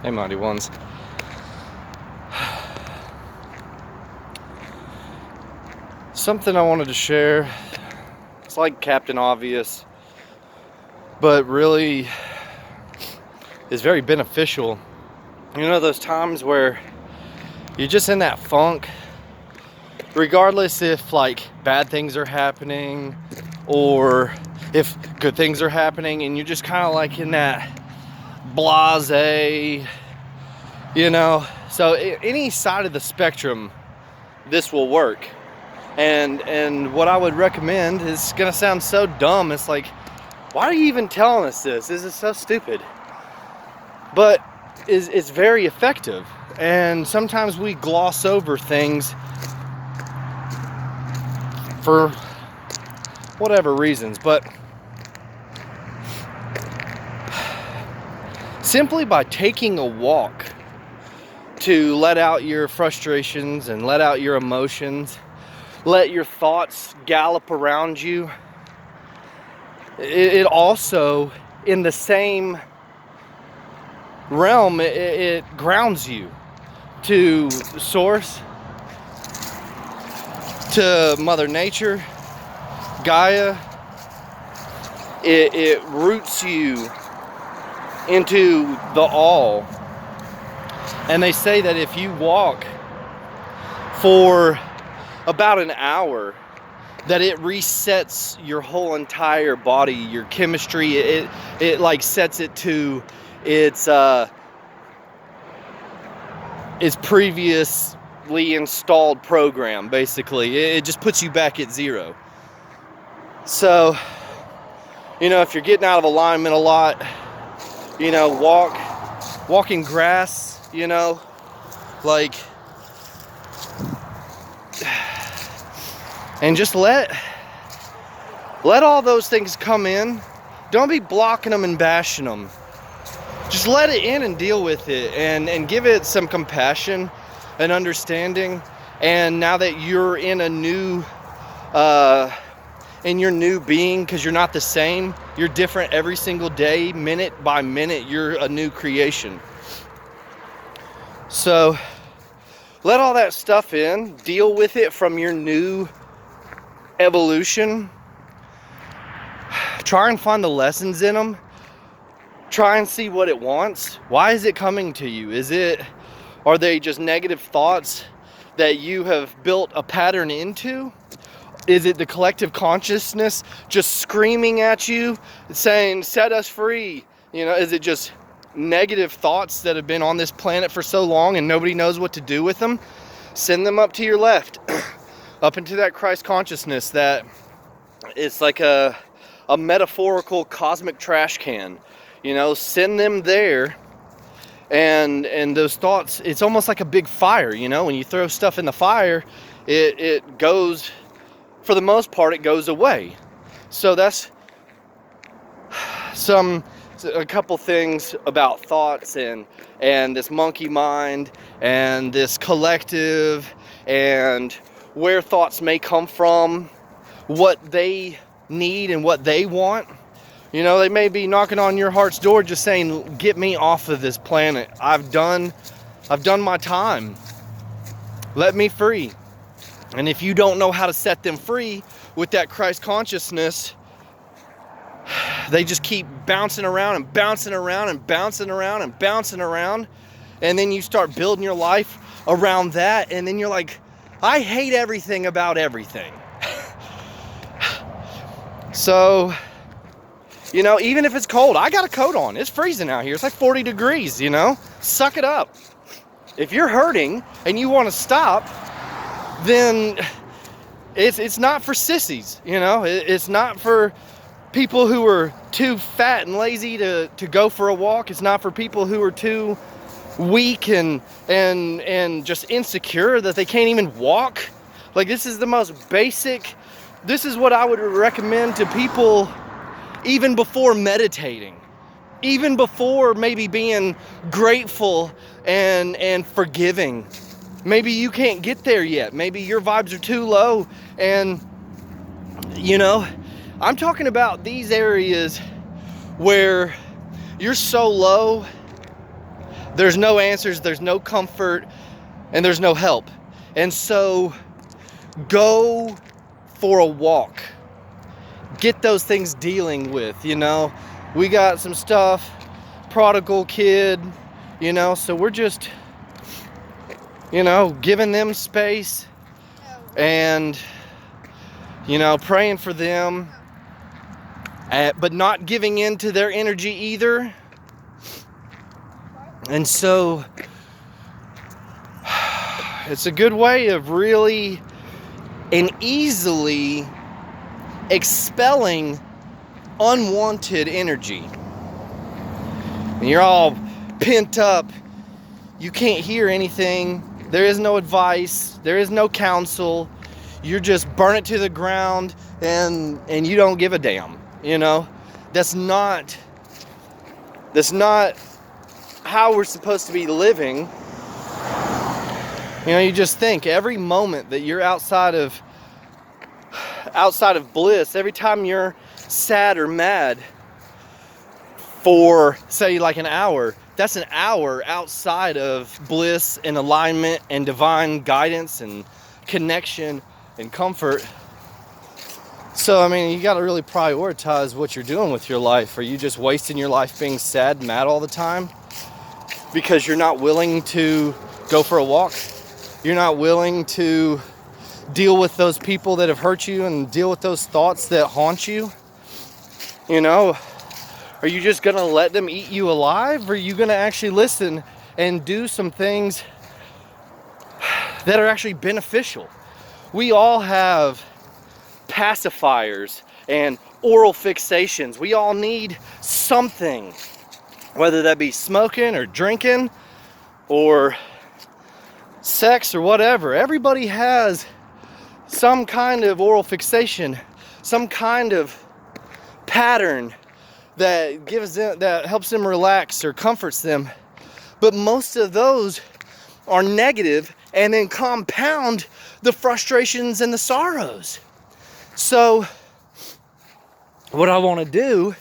Hey, Mighty Ones. Something I wanted to share. It's like Captain Obvious, but really is very beneficial. You know, those times where you're just in that funk, regardless if like bad things are happening or if good things are happening, and you're just kind of like in that blase, you know. So any side of the spectrum, this will work. And what I would recommend is gonna sound so dumb. It's like, why are you even telling us this? This is so stupid. But it's very effective. And sometimes we gloss over things for whatever reasons. But simply by taking a walk to let out your frustrations and let out your emotions, let your thoughts gallop around you, it also, in the same realm, it grounds you to source, to Mother Nature, Gaia. It roots you into the all. And they say that if you walk for about an hour, that it resets your whole entire body, your chemistry. It like sets it to its previously installed program. Basically, it just puts you back at zero. So, you know, if you're getting out of alignment a lot, you know, walk in grass, you know, like, and just let all those things come in. Don't be blocking them and bashing them. Just let it in and deal with it, and give it some compassion and understanding. And now that you're in a new in your new being, because you're not the same, you're different every single day, minute by minute, you're a new creation. So let all that stuff in, deal with it from your new evolution. Try and find the lessons in them. Try and see what it wants. Why is it coming to you? Are they just negative thoughts that you have built a pattern into? Is it the collective consciousness just screaming at you, saying, set us free? You know, is it just negative thoughts that have been on this planet for so long and nobody knows what to do with them? Send them up to your left, up into that Christ consciousness that it's like a metaphorical cosmic trash can. You know, send them there. And those thoughts, it's almost like a big fire. You know, when you throw stuff in the fire, it goes, for the most part, it goes away. So that's a couple things about thoughts and this monkey mind and this collective, and where thoughts may come from, what they need and what they want. You know, they may be knocking on your heart's door just saying, get me off of this planet. I've done my time. Let me free. And if you don't know how to set them free with that Christ consciousness, they just keep bouncing around and bouncing around and bouncing around and bouncing around. And then you start building your life around that. And then you're like, I hate everything about everything. So, you know, even if it's cold, I got a coat on. It's freezing out here. It's like 40 degrees, you know? Suck it up. If you're hurting and you want to stop, then it's not for sissies, you know? It's not for people who are too fat and lazy to go for a walk. It's not for people who are too weak and just insecure that they can't even walk. Like, this is the most basic. This is what I would recommend to people even before meditating, even before maybe being grateful and forgiving. Maybe you can't get there yet. Maybe your vibes are too low. And, you know, I'm talking about these areas where you're so low There's no answers, there's no comfort, and there's no help. And so go for a walk. Get those things dealing with, you know. We got some stuff, prodigal kid, you know, so we're just, you know, giving them space and, you know, praying for them, but not giving in to their energy either. And so it's a good way of really and easily expelling unwanted energy. And you're all pent up, you can't hear anything, there is no advice, there is no counsel, you're just burn it to the ground and you don't give a damn, you know. That's not how we're supposed to be living. You know, you just think every moment that you're outside of bliss, every time you're sad or mad for, say, like an hour, that's an hour outside of bliss and alignment and divine guidance and connection and comfort. So, I mean, you got to really prioritize what you're doing with your life. Are you just wasting your life being sad and mad all the time because you're not willing to go for a walk? You're not willing to deal with those people that have hurt you and deal with those thoughts that haunt you? You know, are you just going to let them eat you alive? Or are you going to actually listen and do some things that are actually beneficial? We all have pacifiers and oral fixations. We all need something, whether that be smoking or drinking or sex or whatever. Everybody has some kind of oral fixation, some kind of pattern that gives them, that helps them relax or comforts them. But most of those are negative and then compound the frustrations and the sorrows. So what I want to do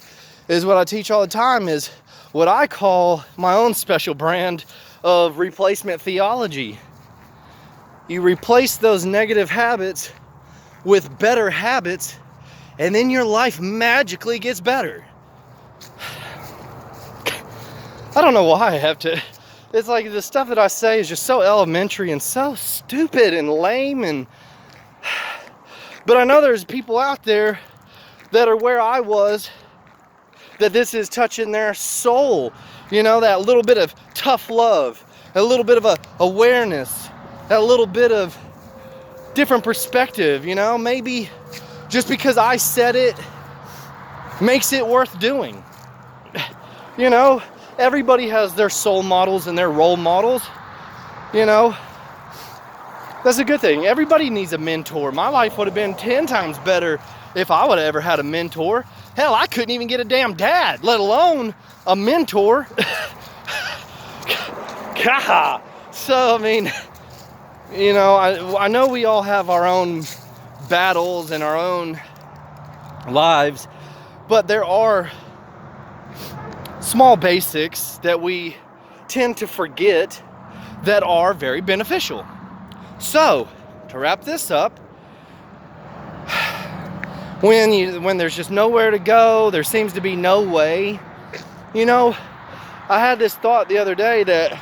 is what I teach all the time is what I call my own special brand of replacement theology. You replace those negative habits with better habits, and then your life magically gets better. I don't know why I have to. It's like the stuff that I say is just so elementary and so stupid and lame, but I know there's people out there that are where I was, that this is touching their soul. You know, that little bit of tough love, a little bit of a awareness, that little bit of different perspective, you know. Maybe just because I said it makes it worth doing. You know, everybody has their soul models and their role models, you know. That's a good thing. Everybody needs a mentor. My life would have been 10 times better if I would have ever had a mentor. Hell, I couldn't even get a damn dad, let alone a mentor. God. So, I mean, you know, I know we all have our own battles and our own lives, but there are small basics that we tend to forget that are very beneficial. So, to wrap this up, when there's just nowhere to go, there seems to be no way. You know, I had this thought the other day that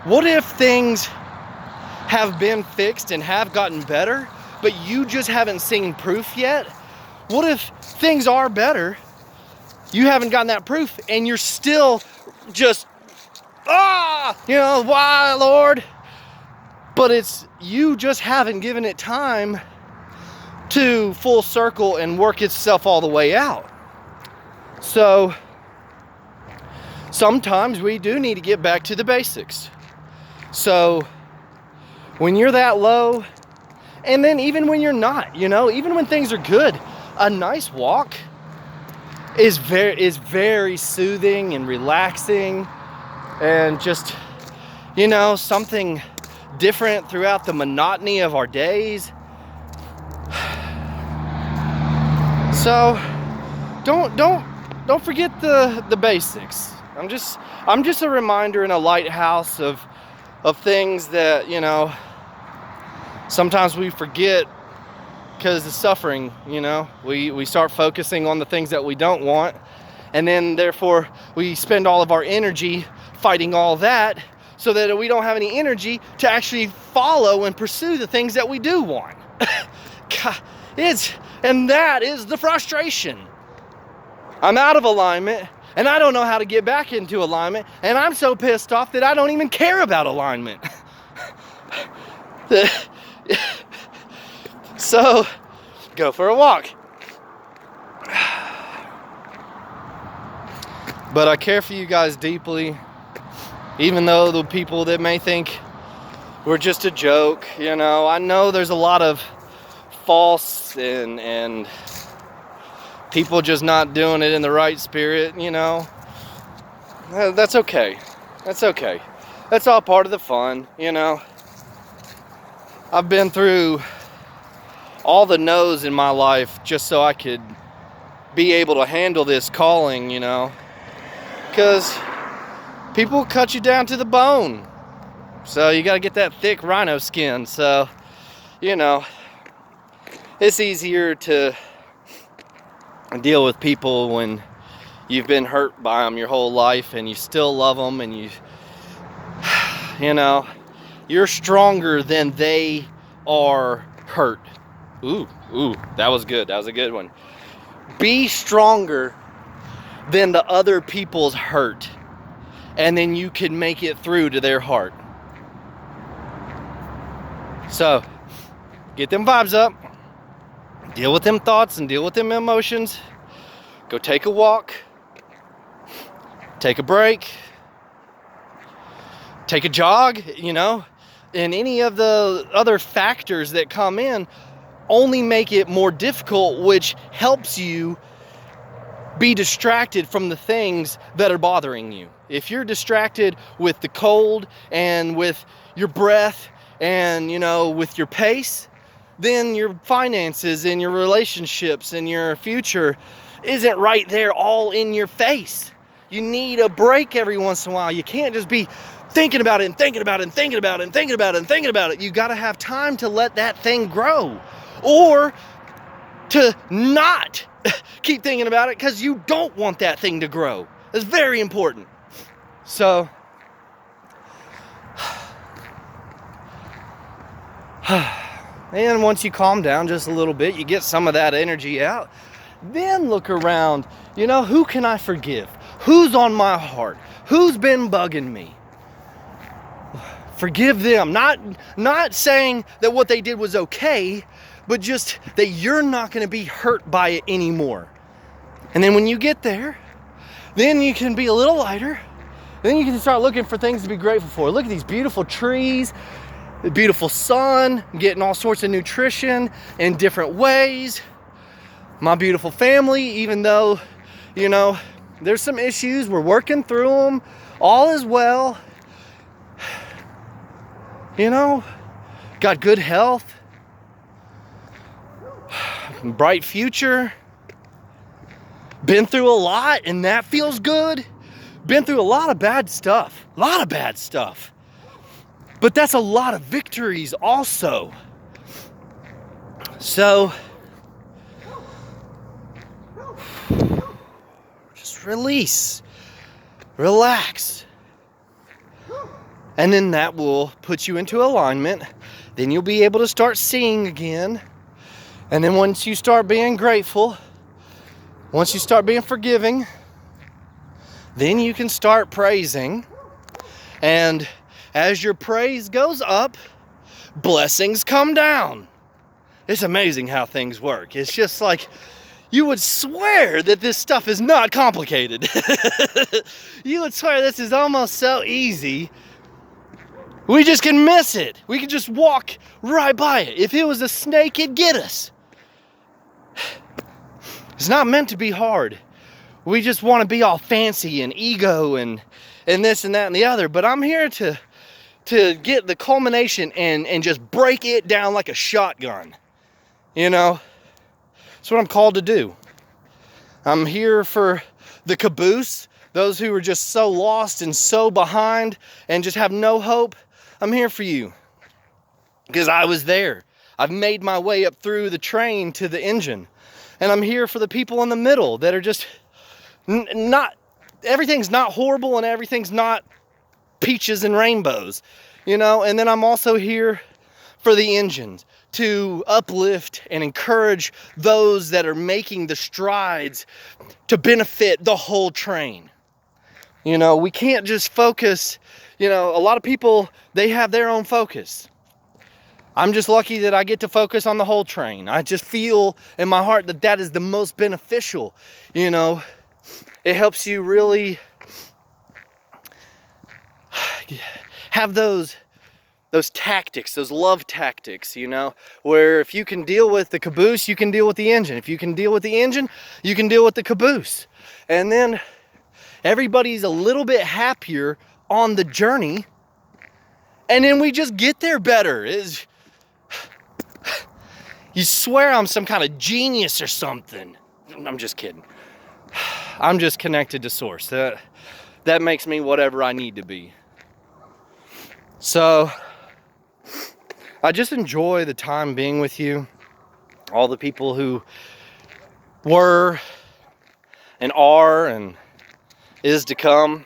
what if things have been fixed and have gotten better, but you just haven't seen proof yet? What if things are better, you haven't gotten that proof, and you're still just, you know, why, Lord? But it's you just haven't given it time to full circle and work itself all the way out. So sometimes we do need to get back to the basics. So when you're that low, and then even when you're not, you know, even when things are good, a nice walk is very soothing and relaxing, and just, you know, something different throughout the monotony of our days. So don't forget the basics. I'm just a reminder and a lighthouse of things that, you know, sometimes we forget because of suffering. You know, we start focusing on the things that we don't want, and then therefore we spend all of our energy fighting all that, so that we don't have any energy to actually follow and pursue the things that we do want. God, and that is the frustration. I'm out of alignment, and I don't know how to get back into alignment, and I'm so pissed off that I don't even care about alignment. So, go for a walk. But I care for you guys deeply, even though the people that may think we're just a joke, you know. I know there's a lot of false and people just not doing it in the right spirit, you know. That's okay. That's okay. That's all part of the fun, you know. I've been through all the no's in my life just so I could be able to handle this calling, you know. Because people cut you down to the bone. So you got to get that thick rhino skin. So, you know, it's easier to deal with people when you've been hurt by them your whole life and you still love them, and you know, you're stronger than they are hurt. Ooh, that was good. That was a good one. Be stronger than the other people's hurt, and then you can make it through to their heart. So, get them vibes up. Deal with them thoughts and deal with them emotions. Go take a walk. Take a break. Take a jog, you know. And any of the other factors that come in only make it more difficult, which helps you be distracted from the things that are bothering you. If you're distracted with the cold and with your breath and, you know, with your pace, then your finances and your relationships and your future isn't right there all in your face. You need a break every once in a while. You can't just be thinking about it and thinking about it and thinking about it and thinking about it and thinking about it. You got to have time to let that thing grow, or to not keep thinking about it because you don't want that thing to grow. It's very important. So, and once you calm down just a little bit, you get some of that energy out, then look around. You know, who can I forgive? Who's on my heart? Who's been bugging me? Forgive them. Not saying that what they did was okay, but just that you're not going to be hurt by it anymore. And then when you get there, then you can be a little lighter. Then you can start looking for things to be grateful for. Look at these beautiful trees, the beautiful sun, getting all sorts of nutrition in different ways. My beautiful family, even though, you know, there's some issues, we're working through them. All is well. You know, got good health, bright future. Been through a lot, and that feels good. Been through a lot of bad stuff. But that's a lot of victories also. So, just release, relax. And then that will put you into alignment. Then you'll be able to start seeing again. And then once you start being grateful, once you start being forgiving, then you can start praising. And as your praise goes up, blessings come down. It's amazing how things work. It's just like, you would swear that this stuff is not complicated. You would swear this is almost so easy. We just can miss it. We can just walk right by it. If it was a snake, it'd get us. It's not meant to be hard. We just want to be all fancy and ego and this and that and the other. But I'm here to get the culmination and just break it down like a shotgun. You know, that's what I'm called to do. I'm here for the caboose, those who are just so lost and so behind and just have no hope, I'm here for you. Because I was there. I've made my way up through the train to the engine. And I'm here for the people in the middle that are just not, everything's not horrible and everything's not peaches and rainbows, you know? And then I'm also here for the engines, to uplift and encourage those that are making the strides to benefit the whole train. You know, we can't just focus, you know, a lot of people, they have their own focus. I'm just lucky that I get to focus on the whole train. I just feel in my heart that that is the most beneficial, you know. It helps you really have those tactics, those love tactics, you know, where if you can deal with the caboose, you can deal with the engine. If you can deal with the engine, you can deal with the caboose. And then everybody's a little bit happier on the journey. And then we just get there better. You swear I'm some kind of genius or something. I'm just kidding. I'm just connected to Source. That makes me whatever I need to be. So I just enjoy the time being with you. All the people who were and are and is to come.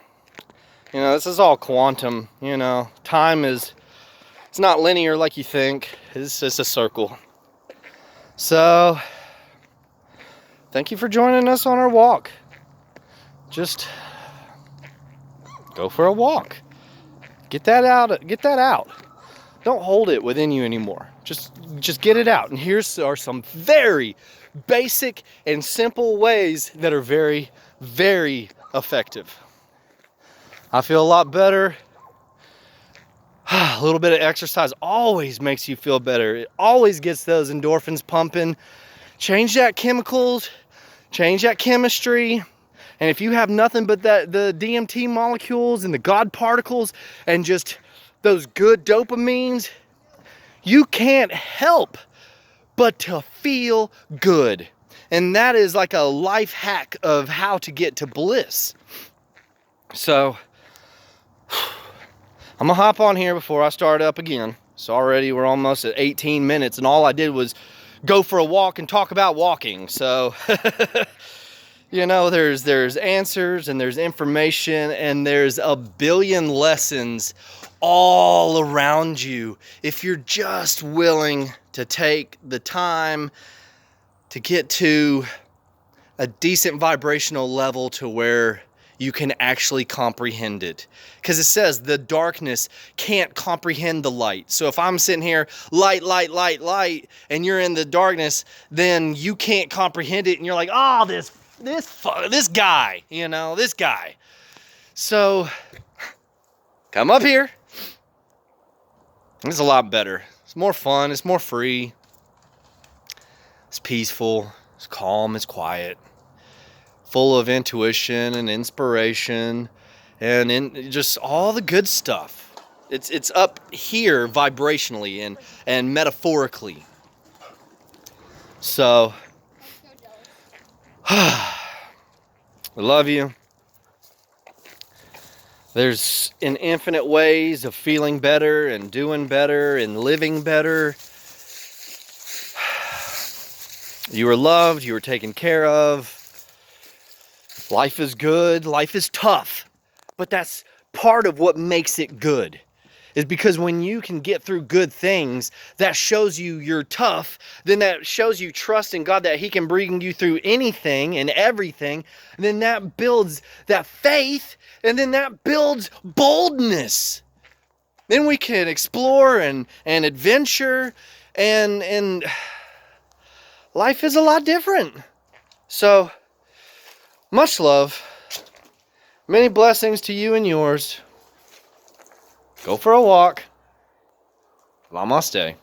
You know, this is all quantum, you know. Time is, it's not linear like you think. It's just a circle. So, thank you for joining us on our walk. Just go for a walk. Get that out. Get that out. Don't hold it within you anymore. Just get it out. And here's are some very basic and simple ways that are very, very effective. I feel a lot better. A little bit of exercise always makes you feel better. It always gets those endorphins pumping. Change that chemicals, change that chemistry. And if you have nothing but the DMT molecules and the God particles and just those good dopamines, you can't help but to feel good. And that is like a life hack of how to get to bliss. So I'm gonna hop on here before I start up again. So already we're almost at 18 minutes and all I did was go for a walk and talk about walking. So, you know, there's answers and there's information and there's a billion lessons all around you if you're just willing to take the time to get to a decent vibrational level to where you can actually comprehend it. Because it says the darkness can't comprehend the light. So if I'm sitting here, light, light, light, light, and you're in the darkness, then you can't comprehend it. And you're like, oh, this guy, you know, this guy. So come up here. It's a lot better. It's more fun. It's more free. It's peaceful. It's calm. It's quiet. Full of intuition and inspiration and just all the good stuff. It's up here vibrationally and metaphorically. So I love you. There's an infinite ways of feeling better and doing better and living better. You are loved, you are taken care of. Life is good, life is tough, but that's part of what makes it good. Is because when you can get through good things, that shows you you're tough, then that shows you trust in God that He can bring you through anything and everything, and then that builds that faith, and then that builds boldness. Then we can explore and adventure, and life is a lot different. So, much love. Many blessings to you and yours. Go for a walk. Namaste.